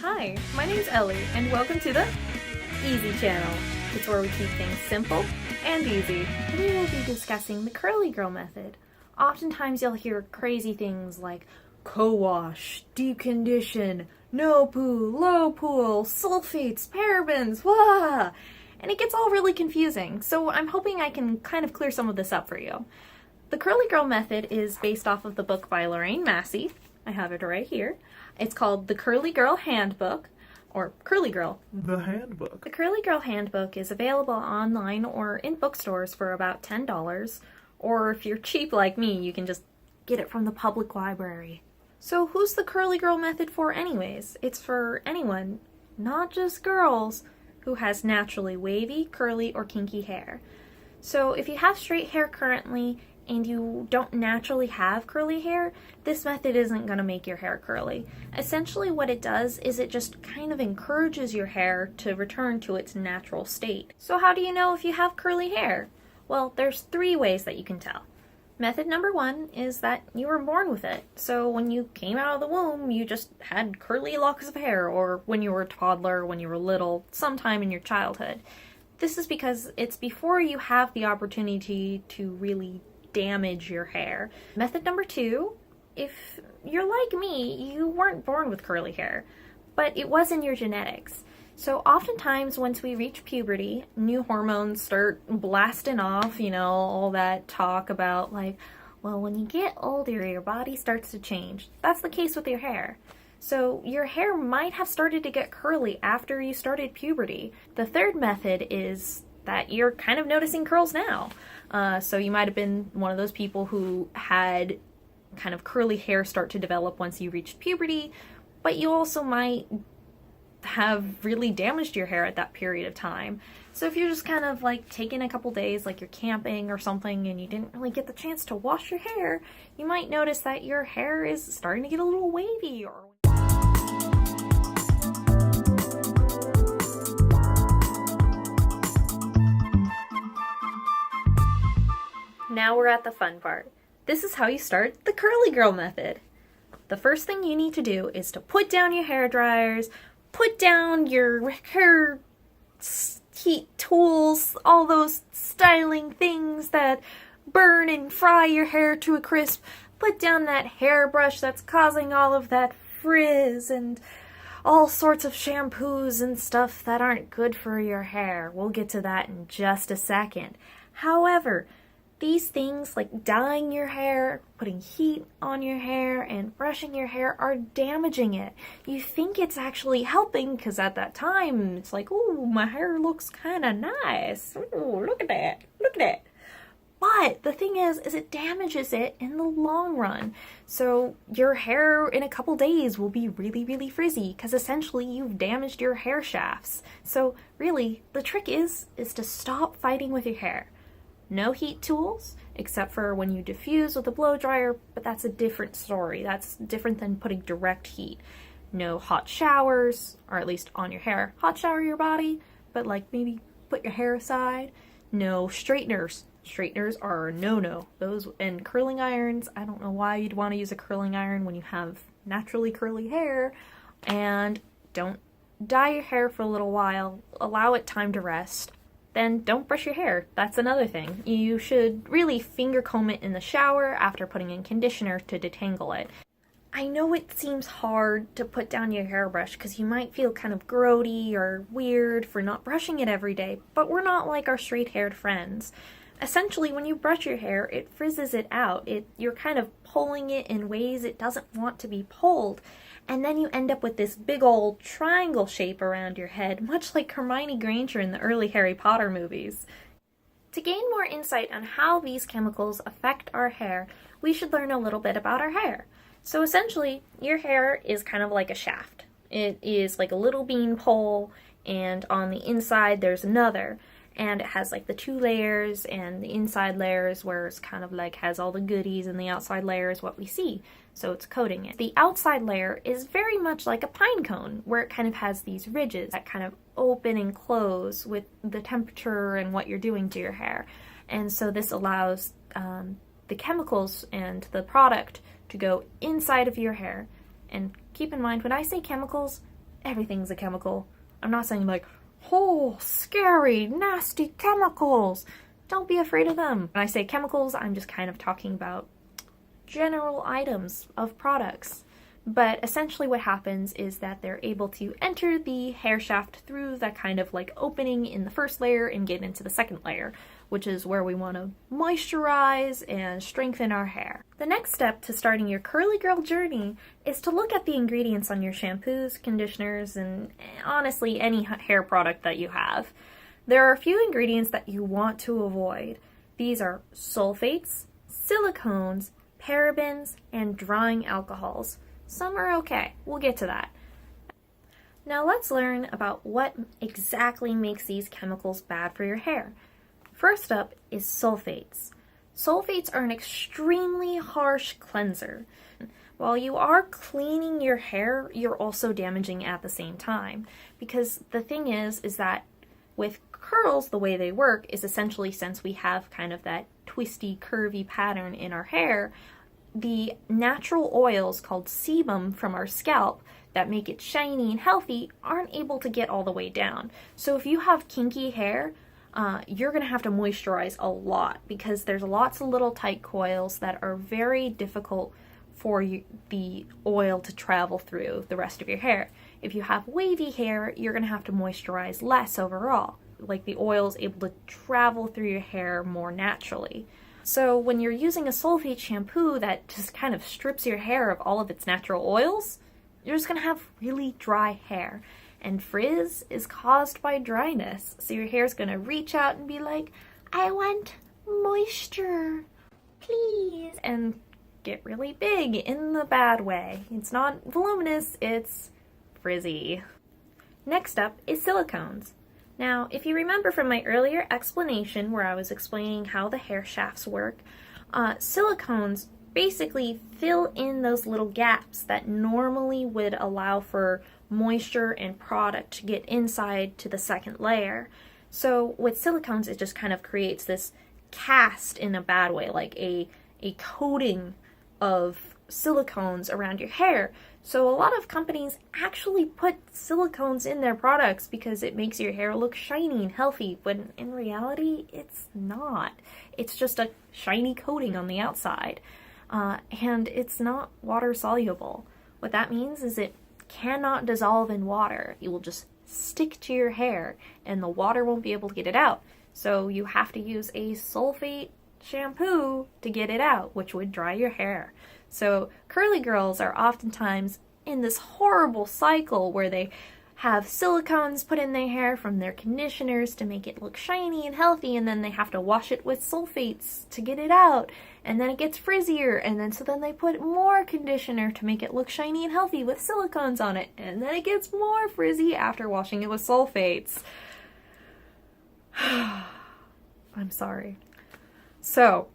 Hi, my name's Ellie, and welcome to the Easy Channel. It's where we keep things simple and easy. We will be discussing the curly girl method. Oftentimes you'll hear crazy things like co-wash, deep condition, no poo, low pool, sulfates, parabens, wah! And it gets all really confusing, so I'm hoping I can kind of clear some of this up for you. The curly girl method is based off of the book by Lorraine Massey. I have it right here. It's called The Curly Girl Handbook, or Curly Girl. The Handbook. The Curly Girl Handbook is available online or in bookstores for about $10, or if you're cheap like me, you can just get it from the public library. So who's the curly girl method for anyways? It's for anyone, not just girls, who has naturally wavy, curly, or kinky hair. So if you have straight hair currently, and you don't naturally have curly hair, this method isn't going to make your hair curly. Essentially what it does is it just kind of encourages your hair to return to its natural state. So how do you know if you have curly hair? Well, there's 3 ways that you can tell. Method number 1 is that you were born with it. So when you came out of the womb, you just had curly locks of hair, or when you were a toddler, when you were little, sometime in your childhood. This is because it's before you have the opportunity to really damage your hair. Method number 2, if you're like me, you weren't born with curly hair, but it was in your genetics. So oftentimes once we reach puberty, new hormones start blasting off, all that talk about like, well, when you get older, your body starts to change. That's the case with your hair. So your hair might have started to get curly after you started puberty. The third method is that you're kind of noticing curls now. So you might have been one of those people who had kind of curly hair start to develop once you reached puberty, but you also might have really damaged your hair at that period of time. So if you're just kind of like taking a couple days, like you're camping or something, and you didn't really get the chance to wash your hair, you might notice that your hair is starting to get a little wavy. Or now we're at the fun part. This is how you start the curly girl method. The first thing you need to do is to put down your hair dryers, put down your hair heat tools, all those styling things that burn and fry your hair to a crisp. Put down that hairbrush that's causing all of that frizz and all sorts of shampoos and stuff that aren't good for your hair. We'll get to that in just a second. However, these things like dyeing your hair, putting heat on your hair, and brushing your hair are damaging it. You think it's actually helping because at that time it's like, ooh, my hair looks kind of nice. Ooh, look at that. Look at that. But the thing is it damages it in the long run. So your hair in a couple days will be really, really frizzy because essentially you've damaged your hair shafts. So really, the trick is to stop fighting with your hair. No heat tools, except for when you diffuse with a blow dryer, but that's a different story. That's different than putting direct heat. No hot showers, or at least on your hair. Hot shower your body, but like maybe put your hair aside. No straighteners. Straighteners are a no-no. Those and curling irons, I don't know why you'd want to use a curling iron when you have naturally curly hair. And don't dye your hair for a little while. Allow it time to rest. Then don't brush your hair. That's another thing. You should really finger comb it in the shower after putting in conditioner to detangle it. I know it seems hard to put down your hairbrush because you might feel kind of grody or weird for not brushing it every day, but we're not like our straight-haired friends. Essentially, when you brush your hair, it frizzes it out. You're kind of pulling it in ways it doesn't want to be pulled. And then you end up with this big old triangle shape around your head, much like Hermione Granger in the early Harry Potter movies. To gain more insight on how these chemicals affect our hair, we should learn a little bit about our hair. So essentially, your hair is kind of like a shaft. It is like a little bean pole, and on the inside there's another. And it has like the 2 layers, and the inside layer is where it's kind of like has all the goodies, and the outside layer is what we see. So it's coating it. The outside layer is very much like a pine cone, where it kind of has these ridges that kind of open and close with the temperature and what you're doing to your hair. And so this allows the chemicals and the product to go inside of your hair. And keep in mind, when I say chemicals, everything's a chemical. I'm not saying like, oh, scary, nasty chemicals. Don't be afraid of them. When I say chemicals, I'm just kind of talking about general items of products. But essentially what happens is that they're able to enter the hair shaft through that kind of like opening in the first layer and get into the second layer, which is where we want to moisturize and strengthen our hair. The next step to starting your curly girl journey is to look at the ingredients on your shampoos, conditioners, and honestly any hair product that you have. There are a few ingredients that you want to avoid. These are sulfates, silicones, parabens, and drying alcohols. Some are okay. We'll get to that. Now let's learn about what exactly makes these chemicals bad for your hair. First up is sulfates. Sulfates are an extremely harsh cleanser. While you are cleaning your hair, you're also damaging at the same time. Because the thing is that with curls, the way they work is essentially, since we have kind of that twisty, curvy pattern in our hair, the natural oils called sebum from our scalp that make it shiny and healthy aren't able to get all the way down. So if you have kinky hair, you're going to have to moisturize a lot because there's lots of little tight coils that are very difficult for the oil to travel through the rest of your hair. If you have wavy hair, you're going to have to moisturize less overall. Like the oil is able to travel through your hair more naturally. So when you're using a sulfate shampoo that just kind of strips your hair of all of its natural oils, you're just going to have really dry hair. And frizz is caused by dryness. So your hair's going to reach out and be like, I want moisture, please. And get really big in the bad way. It's not voluminous, it's frizzy. Next up is silicones. Now, if you remember from my earlier explanation where I was explaining how the hair shafts work, silicones basically fill in those little gaps that normally would allow for moisture and product to get inside to the second layer. So with silicones, it just kind of creates this cast in a bad way, like a coating of silicones around your hair. So a lot of companies actually put silicones in their products because it makes your hair look shiny and healthy, when in reality, it's not. It's just a shiny coating on the outside. And it's not water soluble. What that means is it cannot dissolve in water. It will just stick to your hair and the water won't be able to get it out. So you have to use a sulfate shampoo to get it out, which would dry your hair. So curly girls are oftentimes in this horrible cycle where they have silicones put in their hair from their conditioners to make it look shiny and healthy, and then they have to wash it with sulfates to get it out, and then it gets frizzier, and then they put more conditioner to make it look shiny and healthy with silicones on it, and then it gets more frizzy after washing it with sulfates. I'm sorry. So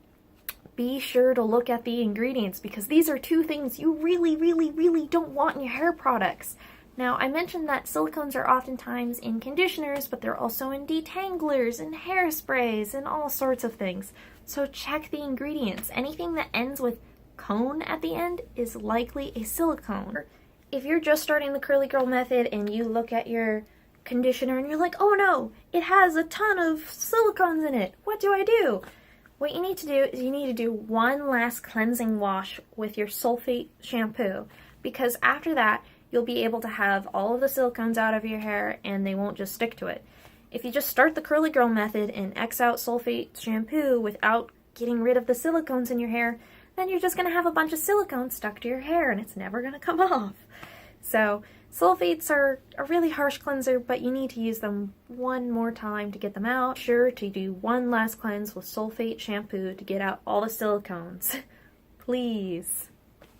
be sure to look at the ingredients because these are two things you really, really, really don't want in your hair products. Now, I mentioned that silicones are oftentimes in conditioners, but they're also in detanglers and hairsprays and all sorts of things. So check the ingredients. Anything that ends with cone at the end is likely a silicone. If you're just starting the curly girl method and you look at your conditioner and you're like, oh no, it has a ton of silicones in it. What do I do? What you need to do is you need to do one last cleansing wash with your sulfate shampoo, because after that, you'll be able to have all of the silicones out of your hair and they won't just stick to it. If you just start the curly girl method and X out sulfate shampoo without getting rid of the silicones in your hair, then you're just going to have a bunch of silicones stuck to your hair and it's never going to come off. So sulfates are a really harsh cleanser, but you need to use them one more time to get them out. Be sure to do one last cleanse with sulfate shampoo to get out all the silicones. Please.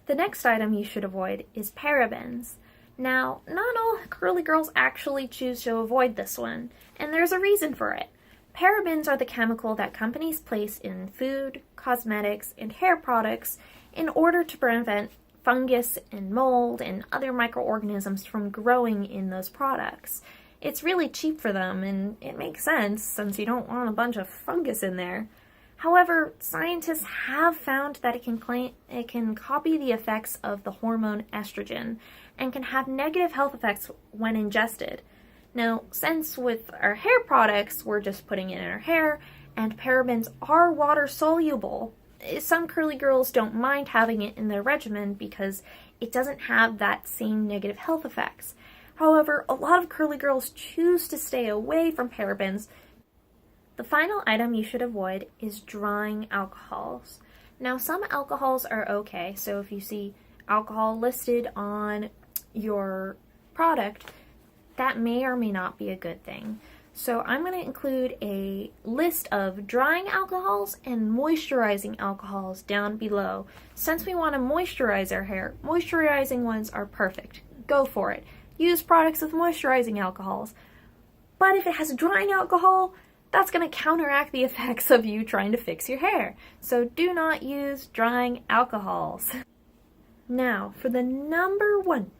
The next item you should avoid is parabens. Now, not all curly girls actually choose to avoid this one, and there's a reason for it. Parabens are the chemical that companies place in food, cosmetics, and hair products in order to prevent fungus and mold and other microorganisms from growing in those products. It's really cheap for them, and it makes sense since you don't want a bunch of fungus in there. However, scientists have found that it can copy the effects of the hormone estrogen, and can have negative health effects when ingested. Now, since with our hair products, we're just putting it in our hair, and parabens are water soluble, some curly girls don't mind having it in their regimen because it doesn't have that same negative health effects. However, a lot of curly girls choose to stay away from parabens. The final item you should avoid is drying alcohols. Now, some alcohols are okay, so if you see alcohol listed on your product, that may or may not be a good thing. So I'm going to include a list of drying alcohols and moisturizing alcohols down below. Since we want to moisturize our hair, moisturizing ones are perfect. Go for it. Use products with moisturizing alcohols. But if it has drying alcohol, that's going to counteract the effects of you trying to fix your hair. So do not use drying alcohols. Now, for the number one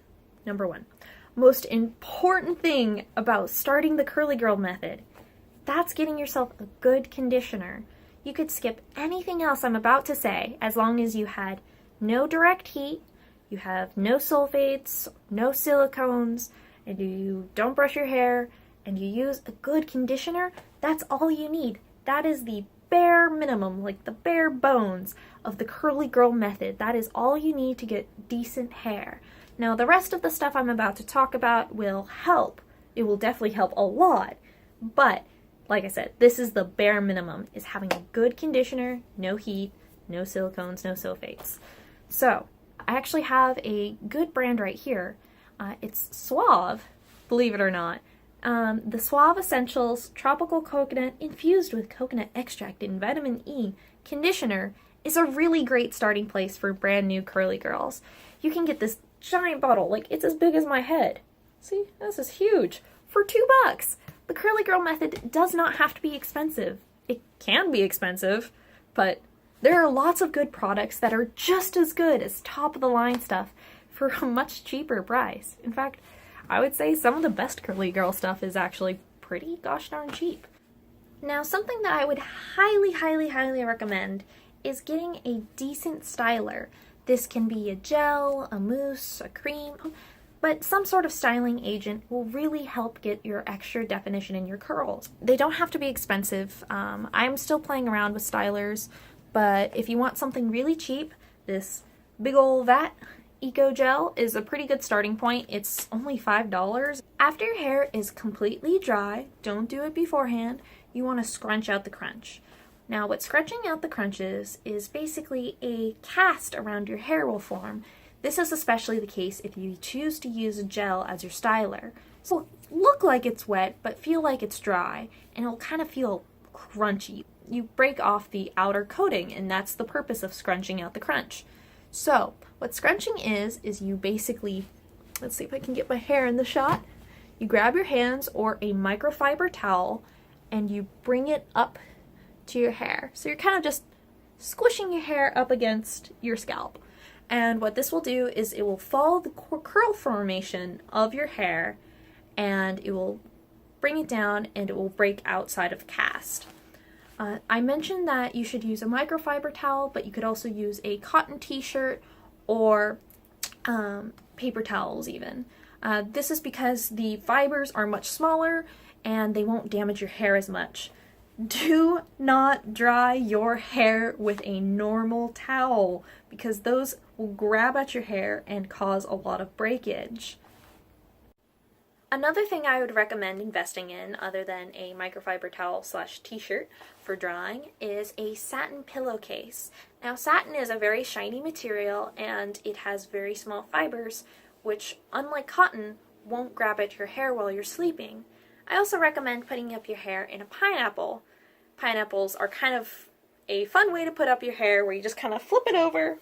most important thing about starting the curly girl method, that's getting yourself a good conditioner. You could skip anything else I'm about to say as long as you had no direct heat, you have no sulfates, no silicones, and you don't brush your hair, and you use a good conditioner. That's all you need. That is the bare minimum, like the bare bones of the curly girl method. That is all you need to get decent hair. Now, the rest of the stuff I'm about to talk about will help. It will definitely help a lot. But, like I said, this is the bare minimum, is having a good conditioner, no heat, no silicones, no sulfates. So, I actually have a good brand right here. It's Suave, believe it or not. The Suave Essentials Tropical Coconut Infused with Coconut Extract and Vitamin E Conditioner is a really great starting place for brand new curly girls. You can get this giant bottle, like it's as big as my head. See, this is huge. For $2. The curly girl method does not have to be expensive. It can be expensive, but there are lots of good products that are just as good as top of the line stuff for a much cheaper price. In fact, I would say some of the best curly girl stuff is actually pretty gosh darn cheap. Now, something that I would highly recommend is getting a decent styler. This can be a gel, a mousse, a cream, but some sort of styling agent will really help get your extra definition in your curls. They don't have to be expensive. I'm still playing around with stylers, but if you want something really cheap, this big ol' vat Eco Gel is a pretty good starting point. It's only $5. After your hair is completely dry, don't do it beforehand, you want to scrunch out the crunch. Now, what scrunching out the crunches is basically a cast around your hair will form. This is especially the case if you choose to use a gel as your styler. So look like it's wet, but feel like it's dry, and it'll kind of feel crunchy. You break off the outer coating, and that's the purpose of scrunching out the crunch. So, what scrunching is you basically, let's see if I can get my hair in the shot. You grab your hands or a microfiber towel, and you bring it up to your hair. So you're kind of just squishing your hair up against your scalp. And what this will do is it will follow the curl formation of your hair, and it will bring it down, and it will break outside of the cast. I mentioned that you should use a microfiber towel, but you could also use a cotton t-shirt or paper towels even. This is because the fibers are much smaller and they won't damage your hair as much. Do not dry your hair with a normal towel because those will grab at your hair and cause a lot of breakage. Another thing I would recommend investing in, other than a microfiber towel / t-shirt for drying, is a satin pillowcase. Now, satin is a very shiny material and it has very small fibers, which, unlike cotton, won't grab at your hair while you're sleeping. I also recommend putting up your hair in a pineapple. Pineapples are kind of a fun way to put up your hair, where you just kind of flip it over,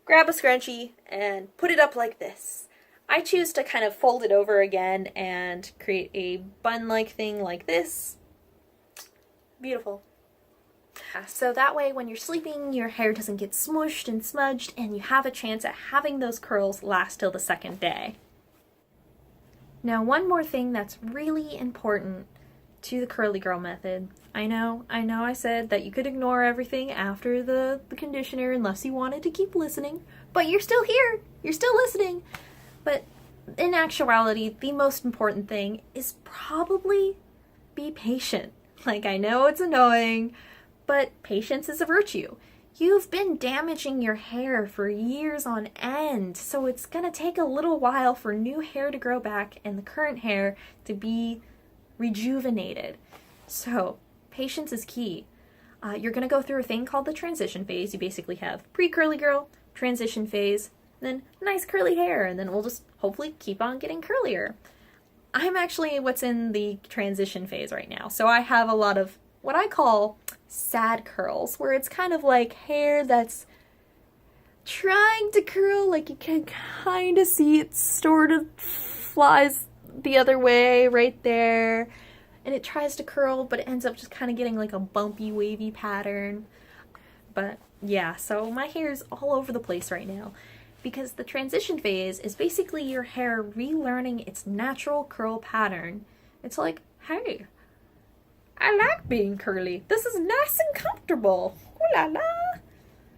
grab a scrunchie, and put it up like this. I choose to kind of fold it over again and create a bun-like thing like this. Beautiful. So that way when you're sleeping, your hair doesn't get smushed and smudged, and you have a chance at having those curls last till the second day. Now, one more thing that's really important to the curly girl method. I know I said that you could ignore everything after the conditioner unless you wanted to keep listening, but you're still here. You're still listening. But in actuality, the most important thing is probably be patient. Like, I know it's annoying, but patience is a virtue. You've been damaging your hair for years on end, so it's gonna take a little while for new hair to grow back and the current hair to be rejuvenated. So, patience is key. You're gonna go through a thing called the transition phase. You basically have pre-curly girl, transition phase, then nice curly hair, and then we'll just hopefully keep on getting curlier. I'm actually what's in the transition phase right now, so I have a lot of what I call sad curls, where it's kind of like hair that's trying to curl, like you can kind of see it sort of flies the other way right there, and it tries to curl, but it ends up just kind of getting like a bumpy, wavy pattern. But yeah, so my hair is all over the place right now, because the transition phase is basically your hair relearning its natural curl pattern. It's like, hey, I like being curly. This is nice and comfortable. Ooh la la.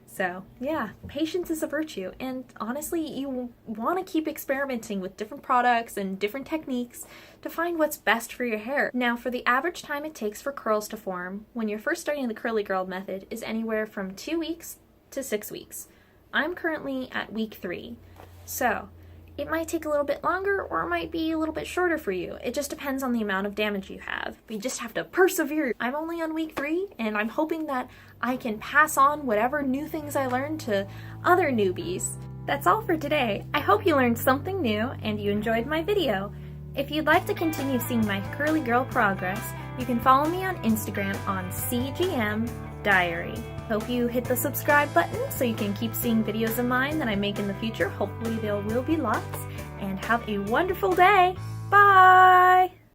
So yeah, patience is a virtue, and honestly, you want to keep experimenting with different products and different techniques to find what's best for your hair. Now, for the average time it takes for curls to form when you're first starting the curly girl method is anywhere from 2 weeks to 6 weeks. I'm currently at week 3, so it might take a little bit longer or it might be a little bit shorter for you. It just depends on the amount of damage you have. You just have to persevere. I'm only on week 3, and I'm hoping that I can pass on whatever new things I learned to other newbies. That's all for today. I hope you learned something new and you enjoyed my video. If you'd like to continue seeing my curly girl progress, you can follow me on Instagram on CGM Diary. Hope you hit the subscribe button so you can keep seeing videos of mine that I make in the future. Hopefully there will be lots. And have a wonderful day. Bye!